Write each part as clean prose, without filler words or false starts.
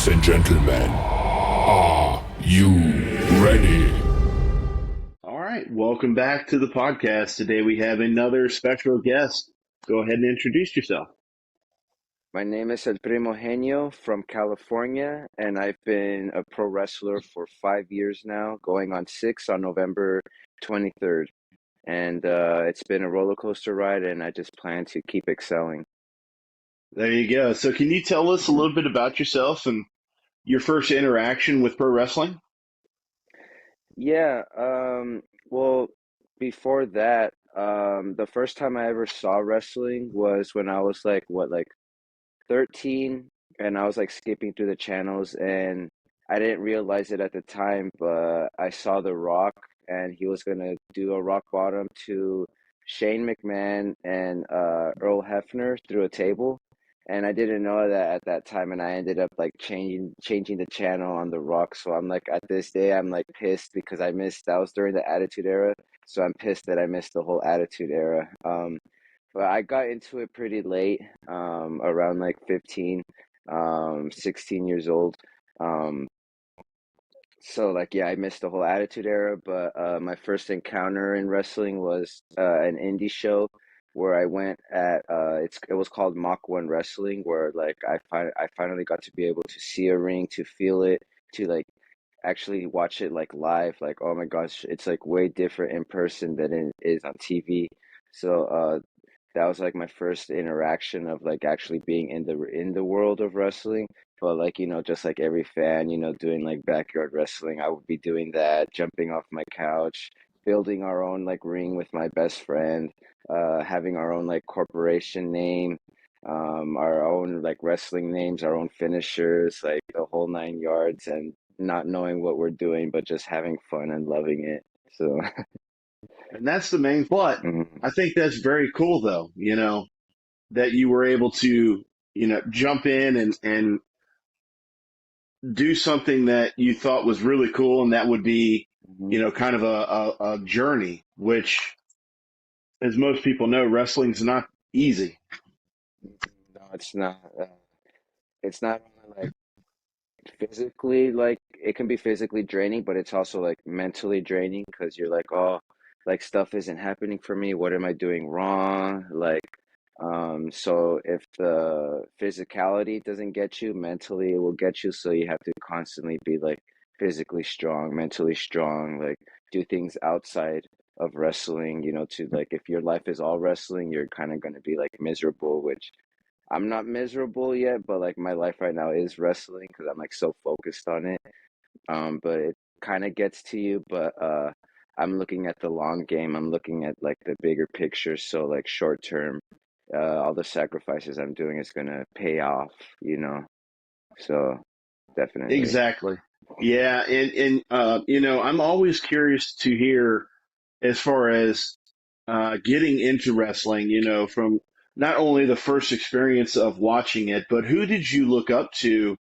Ladies and gentlemen, are you ready? All right, welcome back to the podcast. Today we have another special guest. Go ahead and introduce yourself. My name is El Primohenio from California, and I've been a pro wrestler for 5 years now, going on six on November 23rd. And it's been a roller coaster ride, and I just plan to keep excelling. There you go. So, can you tell us a Mhm. little bit about yourself and your first interaction with pro wrestling? Yeah, well, before that, the first time I ever saw wrestling was when I was like 13, and I was like skipping through the channels, and I didn't realize it at the time, but I saw The Rock, and he was gonna do a rock bottom to Shane McMahon and Earl Hebner through a table. And I didn't know that at that time, and I ended up like changing the channel on The Rock. So I'm like, at this day, I'm like pissed because I missed. That was during the Attitude Era, so I'm pissed that I missed the whole Attitude Era. But I got into it pretty late, around like 15, 16 years old. Um, so like yeah, I missed the whole Attitude Era, but my first encounter in wrestling was an indie show where I went at it was called Mach 1 Wrestling, where like I finally got to be able to see a ring, to feel it, to like actually watch it like live. Like, oh my gosh, it's like way different in person than it is on TV. So that was like my first interaction of like actually being in the world of wrestling. But like, just like every fan, doing like backyard wrestling, I would be doing that, jumping off my couch, building our own like ring with my best friend, having our own like corporation name, our own like wrestling names, our own finishers, like the whole nine yards, and not knowing what we're doing, but just having fun and loving it. So, And that's the main plot. mhm. I think that's very cool, though, that you were able to, jump in and do something that you thought was really cool, and that would be, Mhm. kind of a journey, which, as most people know, wrestling's not easy. No, it's not. It's not only like physically, like it can be physically draining, but it's also like mentally draining because you're like, oh, like stuff isn't happening for me. What am I doing wrong? Like, so if the physicality doesn't get you, mentally it will get you. So you have to constantly be like physically strong, mentally strong, like do things outside of wrestling, to like if your life is all wrestling, you're kind of going to be like miserable, which I'm not miserable yet, but like my life right now is wrestling because I'm like so focused on it. But it kind of gets to you, but I'm looking at the long game. I'm looking at like the bigger picture. So like short term, all the sacrifices I'm doing is gonna pay off, you know. So definitely. Exactly. Yeah, and I'm always curious to hear as far as getting into wrestling. From not only the first experience of watching it, but who did you look up to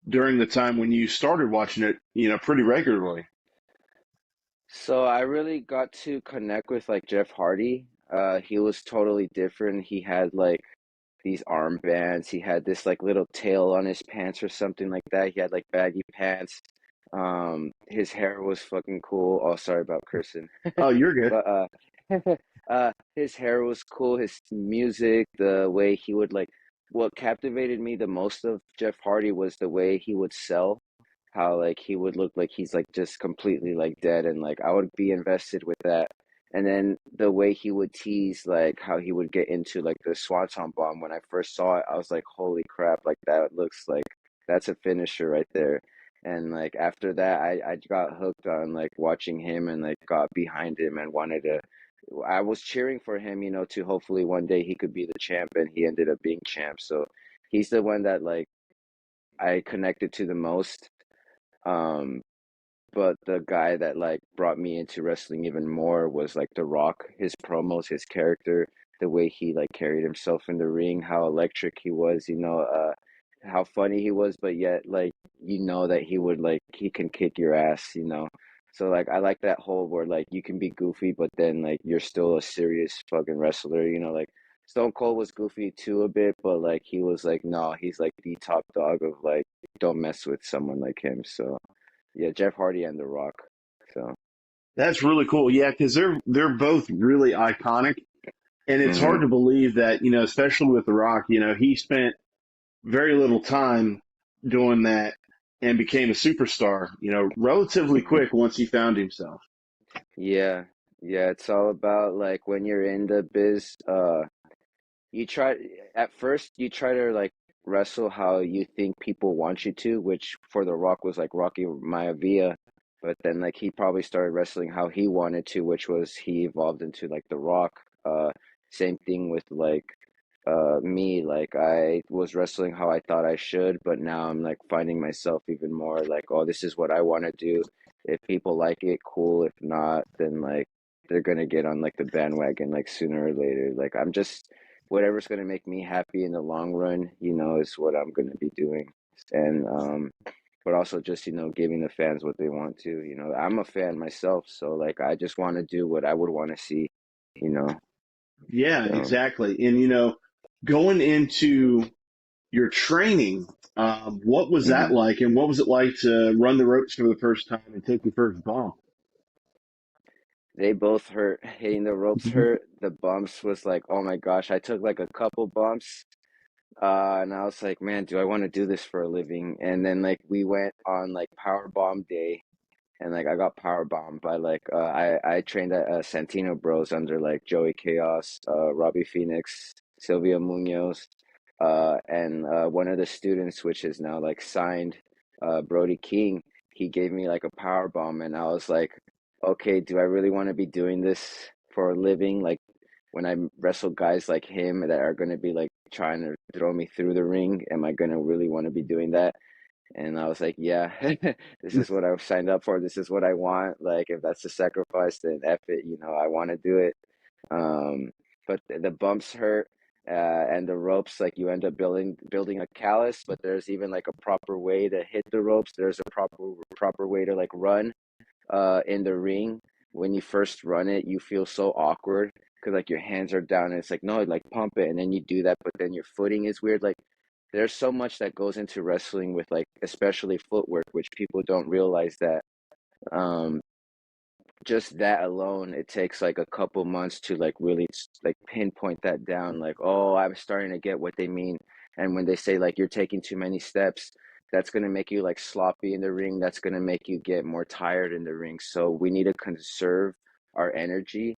during the time when you started watching it? Pretty regularly. So I really got to connect with like Jeff Hardy. He was totally different. He had like these armbands. He had this like little tail on his pants or something like that. He had like baggy pants. His hair was fucking cool. Oh, sorry about cursing. Oh, you're good. But his hair was cool. His music, the way he would like, what captivated me the most of Jeff Hardy was the way he would sell. How like he would look like he's like just completely like dead, and like I would be invested with that. And then the way he would tease, like how he would get into like the Swanton bomb. When I first saw it, I was like, holy crap, like that looks like that's a finisher right there. And like after that, I got hooked on like watching him and like got behind him and wanted to. I was cheering for him, to hopefully one day he could be the champ, and he ended up being champ. So he's the one that like I connected to the most. Um, but the guy that like brought me into wrestling even more was like The Rock. His promos, his character, the way he like carried himself in the ring, how electric he was, how funny he was, but yet like that he would like he can kick your ass. So like I like that whole where like you can be goofy, but then like you're still a serious fucking wrestler. Like Stone Cold was goofy too a bit, but like he was like, no, he's like the top dog of like, don't mess with someone like him. So yeah, Jeff Hardy and The Rock. So That's really cool. Yeah, because they're both really iconic, and it's hard hmm to believe that, especially with The Rock, he spent very little time doing that and became a superstar, relatively hmm quick once he found himself. yeah, yeah. It's all about like when you're in the biz, you try at first you try to like wrestle how you think people want you to, which for The Rock was like Rocky Maivia, but then like he probably started wrestling how he wanted to, which was he evolved into like The Rock. Same thing with like me, like I was wrestling how I thought I should, but now I'm like finding myself even more like, oh, this is what I want to do. If people like it, cool. If not, then like they're gonna get on like the bandwagon like sooner or later. Like I'm just whatever's gonna make me happy in the long run, is what I'm gonna be doing. And but also just, giving the fans what they want to. I'm a fan myself, so like I just want to do what I would want to see, you know. Yeah, So exactly. And going into your training, what was that mhm. like, and what was it like to run the ropes for the first time and take your first bump? They both hurt. Hitting the ropes hurt. The bumps was like, oh my gosh, I took like a couple bumps. And I was like, man, do I want to do this for a living? And then like we went on like power bomb day, and like I got power bombed by like I trained at Santino Bros under like Joey Chaos, Robbie Phoenix, Silvio Munoz, and one of the students, which is now like signed, Brody King. He gave me like a power bomb, and I was like, okay, do I really want to be doing this for a living? Like when I wrestle guys like him that are going to be like trying to throw me through the ring, am I going to really want to be doing that? And I was like, yeah, this is what I signed up for. This is what I want. Like, if that's the sacrifice, then F it, I want to do it. Um, but the bumps hurt, and the ropes, like you end up building a callus, but there's even like a proper way to hit the ropes. There's a proper way to like run in the ring. When you first run it, you feel so awkward because like your hands are down and it's like, no, like pump it, and then you do that, but then your footing is weird. Like there's so much that goes into wrestling with like especially footwork, which people don't realize that um just that alone, it takes like a couple months to like really like pinpoint that down. Like, oh, I'm starting to get what they mean. And when they say like you're taking too many steps, that's gonna make you like sloppy in the ring. That's gonna make you get more tired in the ring. So we need to conserve our energy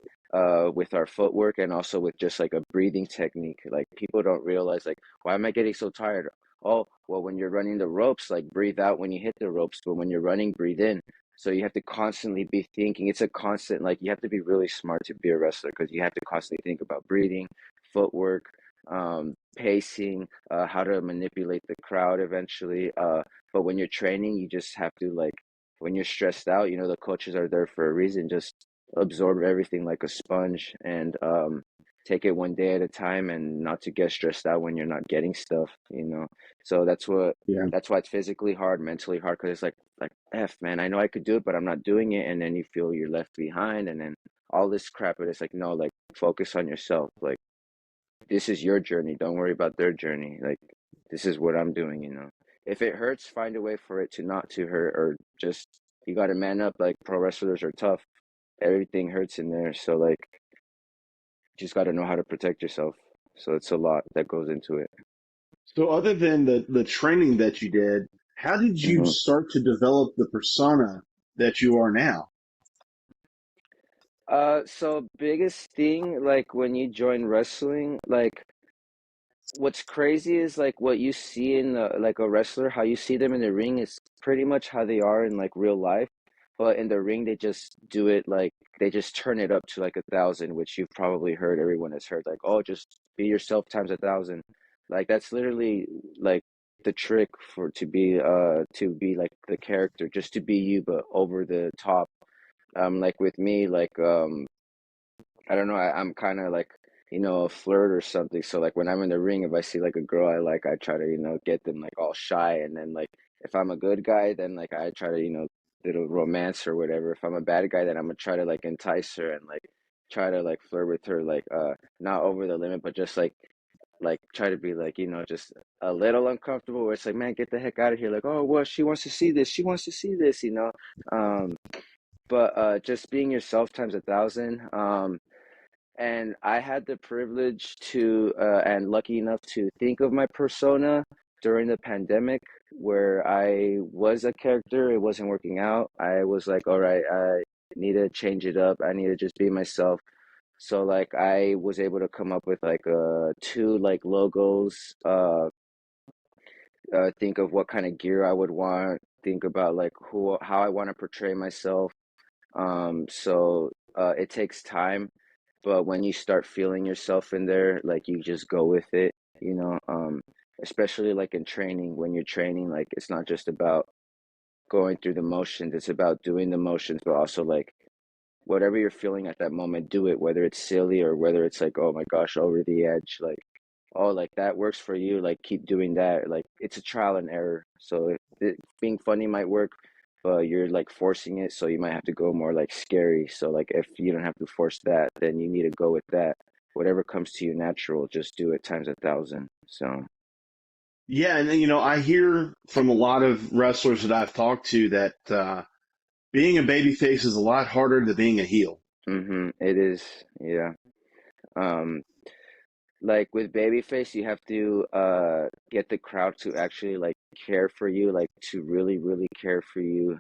with our footwork and also with just like a breathing technique. Like people don't realize like, why am I getting so tired? Oh, well, when you're running the ropes, like breathe out when you hit the ropes, but when you're running, breathe in. So you have to constantly be thinking. It's a constant, like you have to be really smart to be a wrestler because you have to constantly think about breathing, footwork, pacing, how to manipulate the crowd eventually. But when you're training, you just have to like, when you're stressed out, the coaches are there for a reason. Just absorb everything like a sponge and take it one day at a time and not to get stressed out when you're not getting stuff. So Yeah. that's why it's physically hard, mentally hard, because it's like F, man, I know I could do it, but I'm not doing it, and then you feel you're left behind, and then all this crap. But it's like no, like focus on yourself. Like this is your journey. Don't worry about their journey. Like this is what I'm doing. If it hurts, find a way for it to not to hurt, or just you got to man up. Like pro wrestlers are tough. Everything hurts in there, so like you just got to know how to protect yourself. So it's a lot that goes into it. So other than the training that you did, how did you hmm start to develop the persona that you are now? so biggest thing, like when you join wrestling, like what's crazy is like what you see in like a wrestler, how you see them in the ring is pretty much how they are in like real life. But in the ring, they just do it like they just turn it up to like 1,000, which you've probably heard. Everyone has heard like, oh, just be yourself times 1,000. Like that's literally like the trick for to be like the character, just to be you, but over the top. Like with me, like I don't know. I'm kind of like, a flirt or something. So like when I'm in the ring, if I see like a girl I like, I try to, get them like all shy. And then like if I'm a good guy, then like I try to, little romance or whatever. If I'm a bad guy, then I'm gonna try to like entice her and like try to like flirt with her, like not over the limit, but just like try to be like, just a little uncomfortable where it's like, man, get the heck out of here. Like, oh, well, she wants to see this. She wants to see this, Um, but just being yourself times 1,000. And I had the privilege to and lucky enough to think of my persona during the pandemic where I was a character, it wasn't working out. I was like, all right, I need to change it up. I need to just be myself. So like I was able to come up with like two like logos, think of what kind of gear I would want, think about like who how I want to portray myself. So it takes time, but when you start feeling yourself in there, like you just go with it, especially like in training, when you're training, like it's not just about going through the motions, it's about doing the motions, but also like whatever you're feeling at that moment, do it, whether it's silly or whether it's like, oh my gosh, over the edge, like, oh, like that works for you, like keep doing that. Like it's a trial and error. So being funny might work, but you're like forcing it, so you might have to go more like scary. So like if you don't have to force that, then you need to go with that. Whatever comes to you natural, just do it times 1,000. So, Yeah, and then, I hear from a lot of wrestlers that I've talked to that being a babyface is a lot harder than being a heel. it is, yeah. Um, like with babyface, you have to get the crowd to actually like care for you, like to really, really care for you.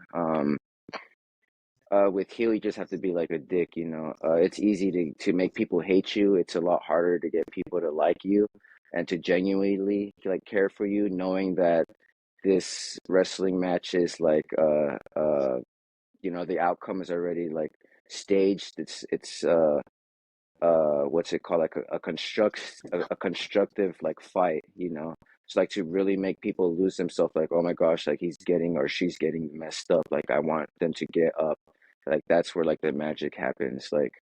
With heel, you just have to be like a dick. It's easy to make people hate you. It's a lot harder to get people to like you and to genuinely like care for you, knowing that this wrestling match is like the outcome is already like staged. It's what's it called, like a constructive like fight. It's like to really make people lose themselves, like, oh my gosh, like he's getting or she's getting messed up, like I want them to get up. Like that's where like the magic happens. Like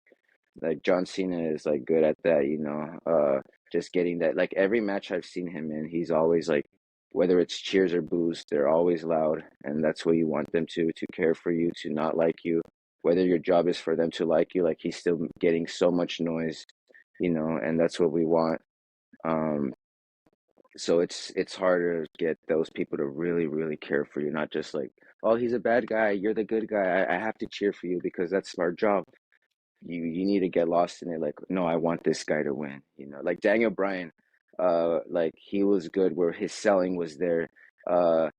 John Cena is like good at that, just getting that. Like every match I've seen him in, he's always like, whether it's cheers or boos, they're always loud, and that's what you want them to care for you, to not like you. Whether your job is for them to like you, like he's still getting so much noise, and that's what we want. Um, so it's harder to get those people to really, really care for you, not just like, oh, he's a bad guy, you're the good guy. I have to cheer for you because that's our job. You need to get lost in it, like, no, I want this guy to win, like Daniel Bryan. Like he was good where his selling was there, uh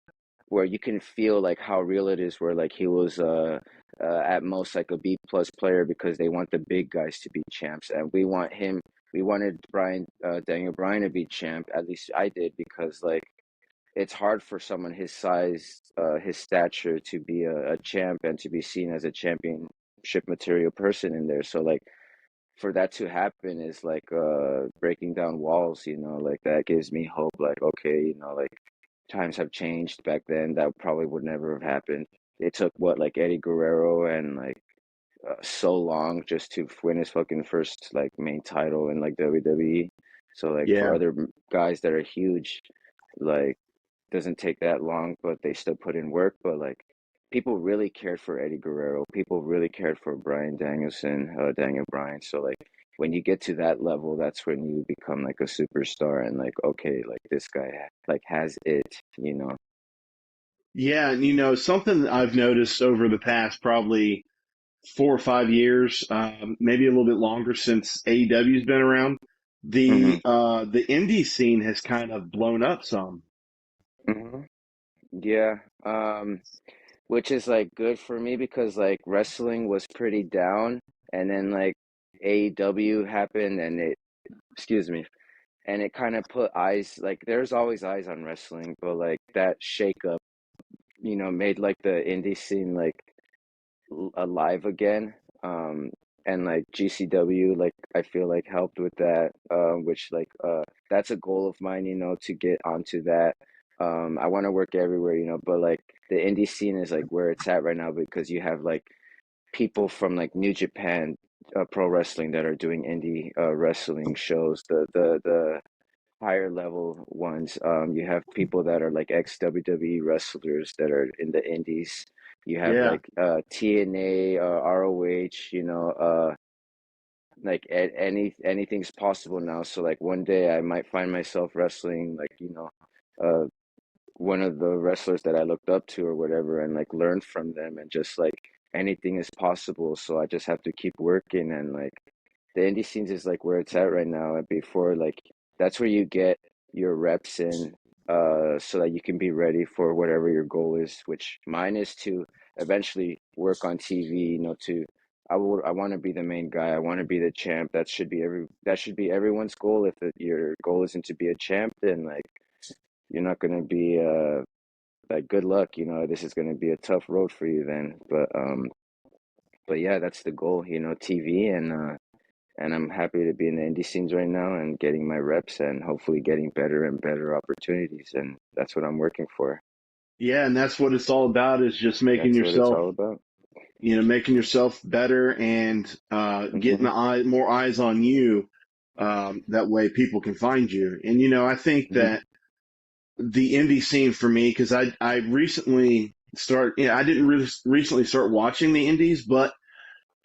where you can feel like how real it is, where like he was at most like a B+ player, because they want the big guys to be champs, and we wanted Daniel Bryan to be champ. At least I did, because like it's hard for someone his size, his stature, to be a champ and to be seen as a championship material person in there. So like for that to happen is like breaking down walls, like that gives me hope. Like, okay, like times have changed. Back then that probably would never have happened. It took what, like Eddie Guerrero and like so long just to win his fucking first like main title in like WWE. So like for Yeah. other guys that are huge, like doesn't take that long, but they still put in work. But like people really cared for Eddie Guerrero. People really cared for Daniel Bryan. So like when you get to that level, that's when you become like a superstar, and like, okay, like this guy like has it. Yeah, and something that I've noticed over the past probably 4 or 5 years, maybe a little bit longer since AEW's been around, hmm the indie scene has kind of blown up some. hmm Yeah. Which is like good for me because like wrestling was pretty down, and then like AEW happened, and excuse me, and it kind of put eyes, like there's always eyes on wrestling, but like that shakeup, made like the indie scene like alive again. Um, and like GCW, like I feel like helped with that, which like that's a goal of mine, to get onto that. I want to work everywhere, but like the indie scene is like where it's at right now, because you have like people from like New Japan Pro Wrestling that are doing indie wrestling shows, the higher level ones. You have people that are like ex WWE wrestlers that are in the indies. You have Yeah. like TNA, ROH, like anything's possible now. So like one day I might find myself wrestling like, uh one of the wrestlers that I looked up to or whatever, and like learn from them, and just like anything is possible. So I just have to keep working, and like the indie scenes is like where it's at right now. And before, like, that's where you get your reps in, so that you can be ready for whatever your goal is, which mine is to eventually work on TV, I want to be the main guy. I want to be the champ. That should be everyone's goal. If your goal isn't to be a champ, then like you're not going to be like, good luck, this is going to be a tough road for you then. But yeah, that's the goal, TV. And I'm happy to be in the indie scenes right now and getting my reps and hopefully getting better and better opportunities. And that's what I'm working for. Yeah, and that's what it's all about, is just That's what it's all about. making yourself better, and getting Hmm. more eyes on you. That way people can find you. And, I think Hmm. that the indie scene for me, because I recently I didn't really recently start watching the indies, but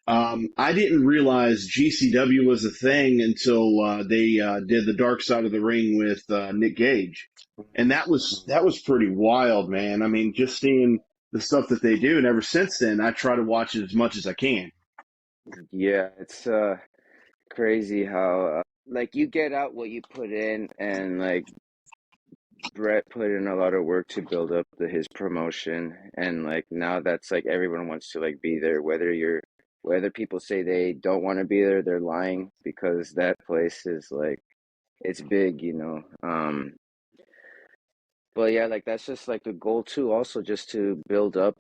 I didn't realize GCW was a thing until they did the Dark Side of the Ring with Nick Gage, and that was pretty wild, man. I mean, just seeing the stuff that they do, and ever since then, I try to watch it as much as I can. Yeah, it's crazy how like you get out what you put in, and like Brett put in a lot of work to build up his promotion, and like now that's like everyone wants to like be there, whether people say they don't want to be there, they're lying, because that place is like it's big, but yeah, like that's just like a goal too, also just to build up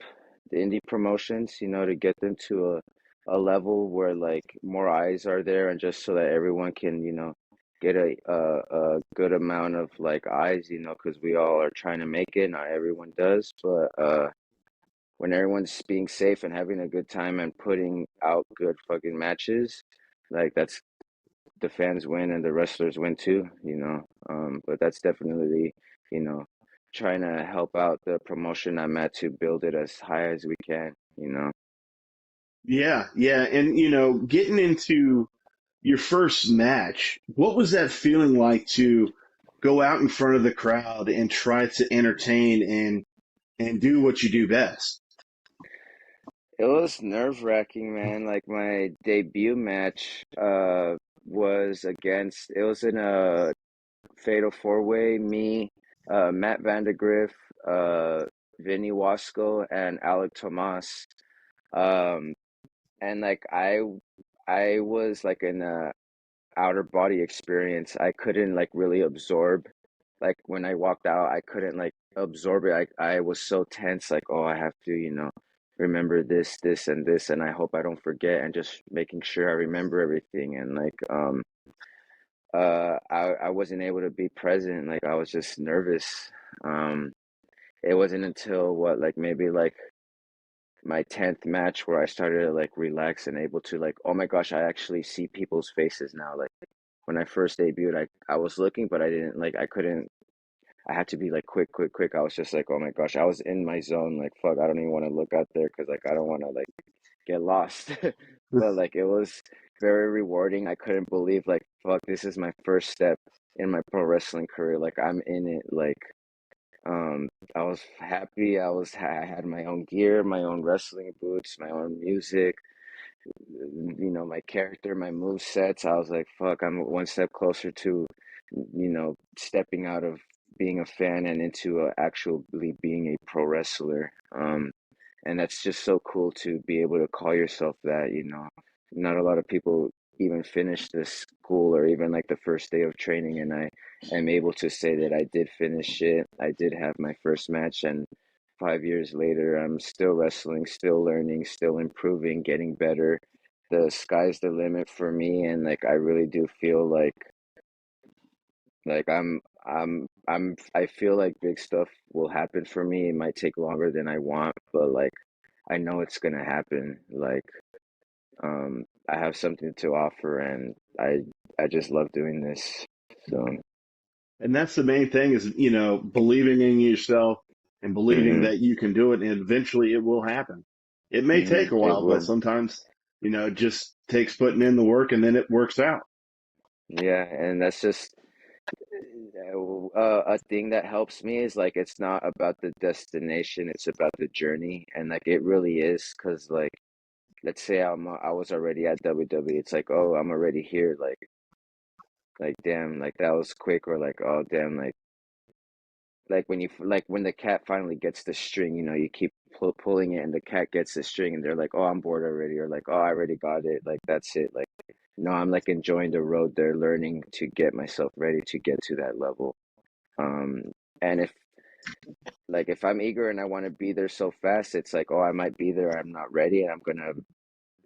the indie promotions, to get them to a level where like more eyes are there, and just so that everyone can, get a good amount of like eyes, because we all are trying to make it. Not everyone does, but when everyone's being safe and having a good time and putting out good fucking matches, like that's the fans win and the wrestlers win too, but that's definitely, you know, trying to help out the promotion I'm at to build it as high as we can. Yeah, yeah, and getting into your first match, what was that feeling like to go out in front of the crowd and try to entertain and do what you do best? It was nerve-wracking, man. Like my debut match it was in a fatal four-way, me, Matt Vandegrift, Vinny Wasco, and Alec Tomas. Um and like I was like in a outer body experience. I couldn't like really absorb. Like when I walked out, I couldn't like absorb it. I was so tense, like, oh, I have to, remember this, and this, and I hope I don't forget, and just making sure I remember everything. And like, I wasn't able to be present. Like I was just nervous. Um, it wasn't until what, like maybe like my 10th match where I started to like relax and able to like, oh my gosh, I actually see people's faces now. Like when I first debuted, I was looking, but I didn't like I couldn't. I had to be like quick, quick, quick. I was just like, oh my gosh, I was in my zone. Like fuck, I don't even want to look out there because like I don't want to like get lost. But like it was very rewarding. I couldn't believe like fuck, this is my first step in my pro wrestling career. Like I'm in it. Like I was happy. I had my own gear, my own wrestling boots, my own music, my character, my move sets. I was like, fuck, I'm one step closer to, stepping out of being a fan and into actually being a pro wrestler. And that's just so cool to be able to call yourself that. Not a lot of people even finish this school or even like the first day of training, and I am able to say that I did finish it. I did have my first match, and 5 years later, I'm still wrestling, still learning, still improving, getting better. The sky's the limit for me, and like I really do feel like I feel like big stuff will happen for me. It might take longer than I want, but like I know it's gonna happen. Like I have something to offer, and I just love doing this. So And that's the main thing, is, believing in yourself and believing hmm that you can do it, and eventually it will happen. It may take a it while, but will. sometimes, just takes putting in the work, and then it works out. Yeah, and that's just a thing that helps me is like it's not about the destination, it's about the journey, and like it really is, because like let's say I was already at WWE, it's like, oh, I'm already here, like damn, like that was quick, or like, oh damn, like when like when the cat finally gets the string, you keep pulling it and the cat gets the string and they're like, oh, I'm bored already, or like, oh, I already got it, like that's it. Like no, I'm like enjoying the road there, learning to get myself ready to get to that level. um and if I'm eager and I want to be there so fast, it's like, oh, I might be there, I'm not ready, and I'm gonna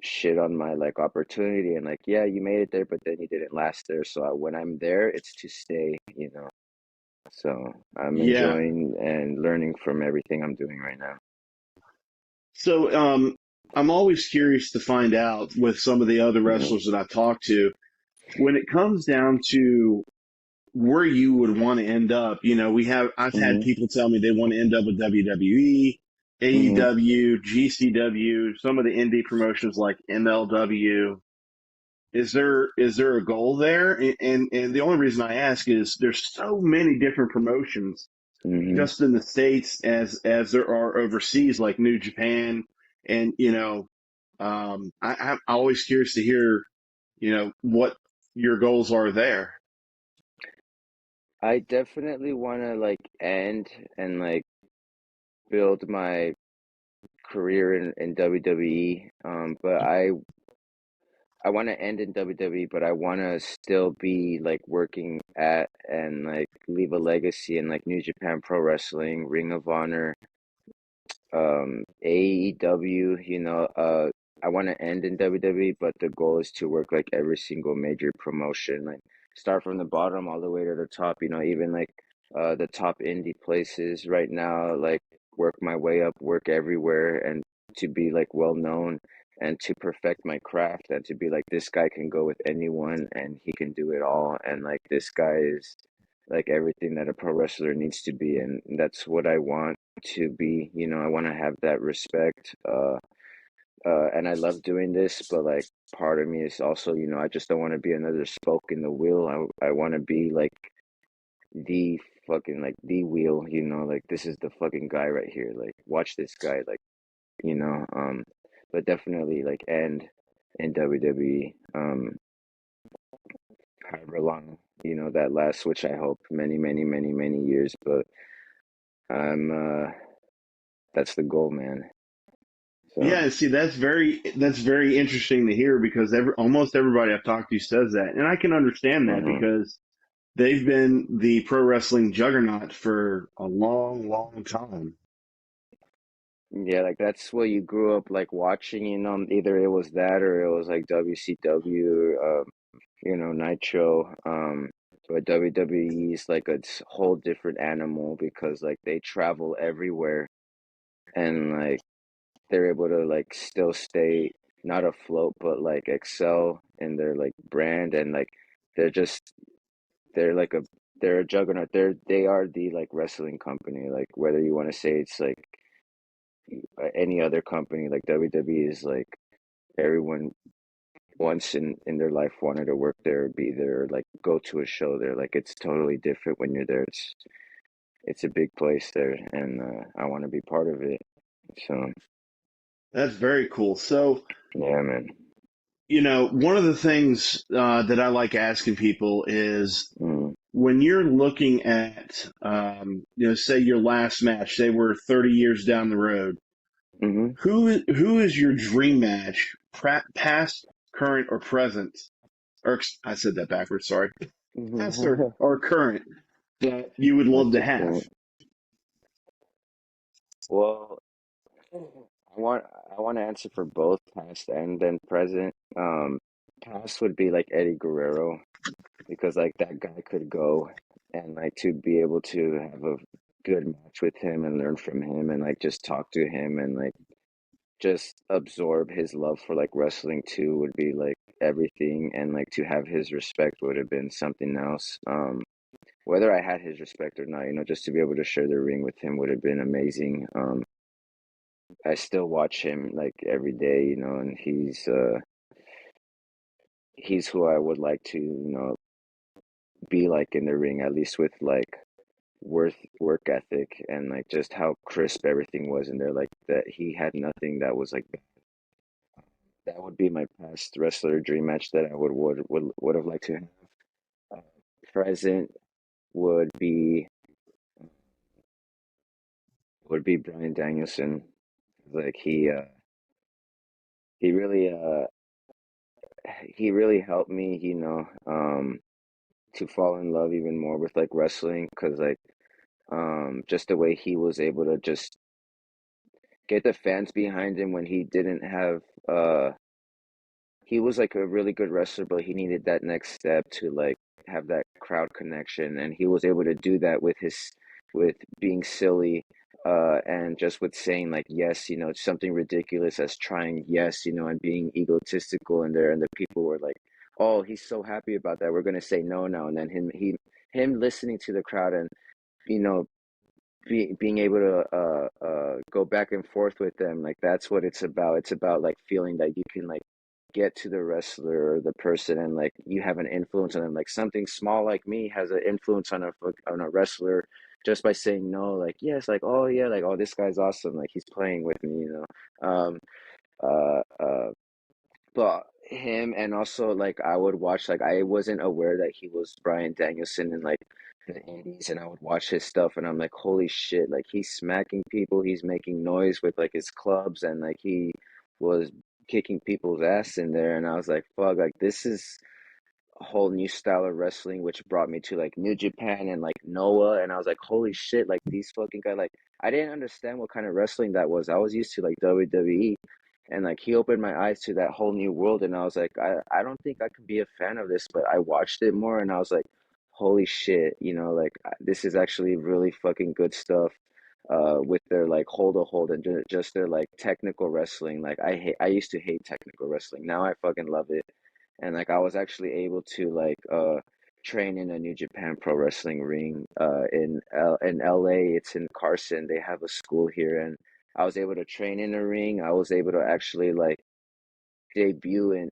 shit on my like opportunity, and like, yeah, you made it there, but then you didn't last there. So when I'm there, it's to stay. So I'm Yeah. enjoying and learning from everything I'm doing right now. So I'm always curious to find out with some of the other Hmm. wrestlers that I talk to when it comes down to where you would want to end up. I've had Hmm. people tell me they want to end up with WWE, Hmm. AEW, GCW, some of the indie promotions like MLW. Is there a goal there? And the only reason I ask is there's so many different promotions Hmm. just in the states as there are overseas, like New Japan, and I'm always curious to hear what your goals are there. I definitely want to like end and like build my career in WWE. But I want to end in WWE, but I want to still be like working at and like leave a legacy in like New Japan Pro Wrestling, Ring of Honor, AEW, I want to end in WWE, but the goal is to work like every single major promotion, like start from the bottom all the way to the top, even like the top indie places right now, like work my way up, work everywhere, and to be like well known and to perfect my craft, and to be like, this guy can go with anyone and he can do it all, and like this guy is like everything that a pro wrestler needs to be, and that's what I want to be. I want to have that respect. And I love doing this, but like part of me is also, I just don't want to be another spoke in the wheel. I want to be like the fucking like the wheel, like this is the fucking guy right here. Like watch this guy, like you know. But definitely like end in WWE. However long that lasts, which I hope many, many, many, many years. But I'm that's the goal, man. So. Yeah, see, that's very interesting to hear because almost everybody I've talked to says that, and I can understand that Hmm. because they've been the pro wrestling juggernaut for a long, long time. Yeah, like that's what you grew up like watching, either it was that or it was like WCW, Nitro. But WWE is like a whole different animal because like they travel everywhere, and like they're able to like still stay not afloat but like excel in their like brand, and like they're just they're like a they're a juggernaut. They are the like wrestling company, like whether you want to say it's like any other company, like WWE is like everyone once in their life wanted to work there, be there, like go to a show there. Like it's totally different when you're there. It's a big place there, and I want to be part of it. So That's very cool. So, yeah, man. one of the things that I like asking people is Mm. when you're looking at, say your last match, say we're 30 years down the road, Hmm. who is your dream match, past, current, or present? Or I said that backwards. Sorry, past or current that you would love That's to the have. current. Well, I want to answer for both past and then present. Past would be like Eddie Guerrero, because like that guy could go, and like to be able to have a good match with him and learn from him and like just talk to him and like just absorb his love for like wrestling too would be like everything, and like to have his respect would have been something else. Whether I had his respect or not, just to be able to share the ring with him would have been amazing. I still watch him like every day, and he's who I would like to, be like in the ring, at least with like work ethic and like just how crisp everything was in there. Like that he had nothing that was like that would be my past wrestler dream match that I would have liked to have. Uh, Present would be Brian Danielson. Like he really he really helped me, to fall in love even more with like wrestling because like just the way he was able to just get the fans behind him when he didn't have he was like a really good wrestler, but he needed that next step to like have that crowd connection, and he was able to do that with with being silly, and just with saying like yes, something ridiculous as trying yes, and being egotistical in there, and the people were like, oh, he's so happy about that. We're gonna say no now, and then him listening to the crowd and you know being able to go back and forth with them, like that's what it's about. It's about like feeling that you can like get to the wrestler or the person and like you have an influence on them. Like something small like me has an influence on a wrestler just by saying no, like yes, like oh yeah, like oh this guy's awesome, like he's playing with me, uh uh but him, and also like I would watch, like I wasn't aware that he was Brian Danielson in like the 80s, and I would watch his stuff and I'm like, holy shit, like he's smacking people, he's making noise with like his clubs, and like he was kicking people's ass in there, and I was like, fuck, like this is a whole new style of wrestling, which brought me to like New Japan and like Noah, and I was like, holy shit, like these fucking guys, like I didn't understand what kind of wrestling that was. I was used to like WWE, and like he opened my eyes to that whole new world, and I was like, I don't think I can be a fan of this, but I watched it more, and I was like, holy shit, like this is actually really fucking good stuff. With their like hold and just their like technical wrestling. Like I used to hate technical wrestling. Now I fucking love it, and like I was actually able to like train in a New Japan Pro Wrestling ring in LA. It's in Carson. They have a school here, and I was able to train in a ring. I was able to actually like debut in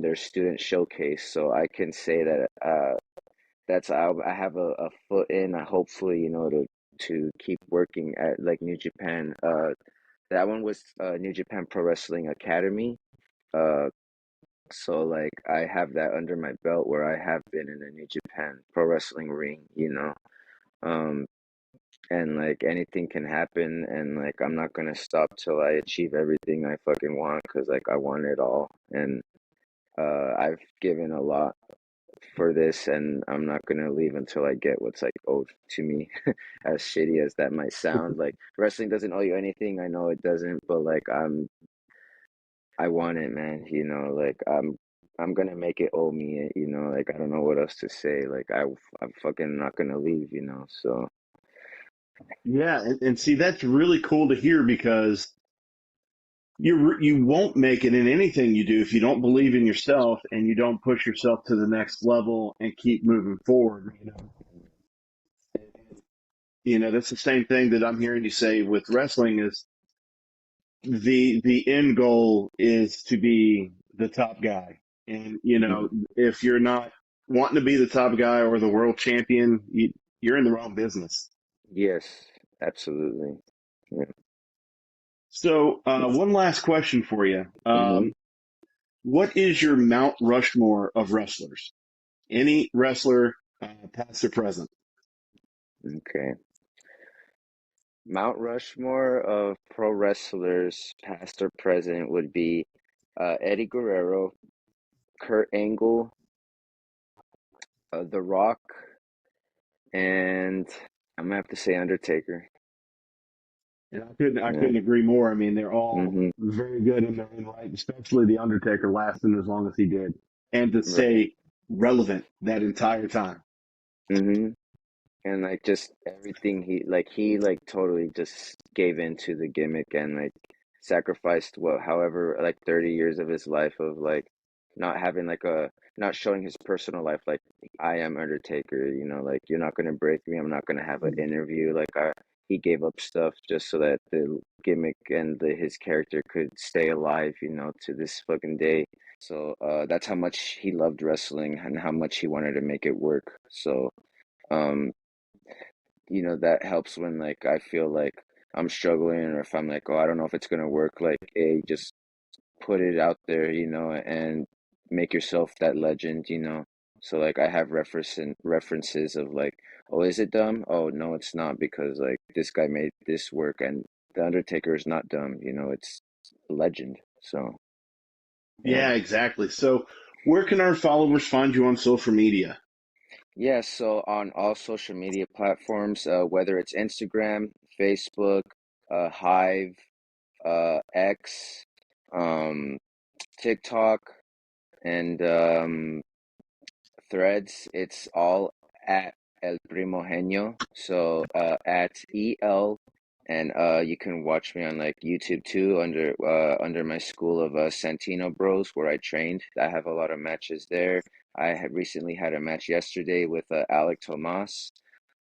their student showcase. So I can say that I have a foot in. I hopefully to keep working at like New Japan. That one was New Japan Pro Wrestling Academy. Uh, so like I have that under my belt where I have been in a New Japan Pro Wrestling ring, Um and like anything can happen, and like I'm not gonna stop till I achieve everything I fucking want, because like I want it all, and I've given a lot for this, and I'm not gonna leave until I get what's like owed to me. As shitty as that might sound, like wrestling doesn't owe you anything. I know it doesn't, but like I want it, man. Like I'm gonna make it owe me. Like I don't know what else to say. Like I'm fucking not gonna leave. So Yeah, and see that's really cool to hear because you won't make it in anything you do if you don't believe in yourself and you don't push yourself to the next level and keep moving forward. That's the same thing that I'm hearing you say with wrestling is the end goal is to be the top guy. And mhm. if you're not wanting to be the top guy or the world champion, you're in the wrong business. Yes, absolutely. Yeah. So, one last question for you. hmm What is your Mount Rushmore of wrestlers? Any wrestler, past or present. Okay. Mount Rushmore of pro wrestlers, past or present, would be Eddie Guerrero, Kurt Angle, The Rock, and I'm gonna have to say Undertaker. And I Yeah. couldn't agree more. I mean, they're all hmm very good in their own right, especially the Undertaker lasting as long as he did, and to Right. stay relevant that entire time. hmm And like just everything he like totally just gave into the gimmick, and like sacrificed what however like 30 years of his life of like not having like a not showing his personal life, like I am Undertaker, like you're not gonna break me, I'm not gonna have an interview, like he gave up stuff just so that the gimmick and his character could stay alive, to this fucking day. So that's how much he loved wrestling and how much he wanted to make it work. So um, that helps when like I feel like I'm struggling or if I'm like, oh, I don't know if it's gonna work. Like, hey, just put it out there, and make yourself that legend. So like I have references of like, oh, is it dumb? Oh, no, it's not because like this guy made this work and the Undertaker is not dumb. It's a legend. So yeah. Yeah, exactly. So, where can our followers find you on social media? Yeah, so on all social media platforms, whether it's Instagram, Facebook, Hive, X, um, TikTok, and Threads, it's all at El Primohenio. So at EL, and you can watch me on like YouTube too under my school of Santino Bros where I trained. I have a lot of matches there. I had recently had a match yesterday with Alec Tomas.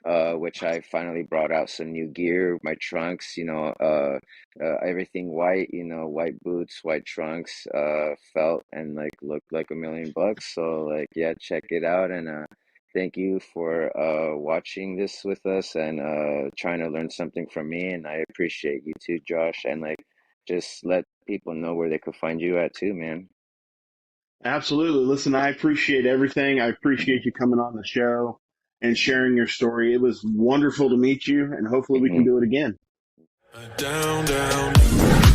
Which I finally brought out some new gear, my trunks, everything white, white boots, white trunks, felt and like looked like $1 million. So like, yeah, check it out and thank you for watching this with us and trying to learn something from me. And I appreciate you too, Josh. And like, just let people know where they could find you at too, man. Absolutely. Listen, I appreciate everything. I appreciate you coming on the show and sharing your story. It was wonderful to meet you, and hopefully we can Hmm. do it again. Down, down.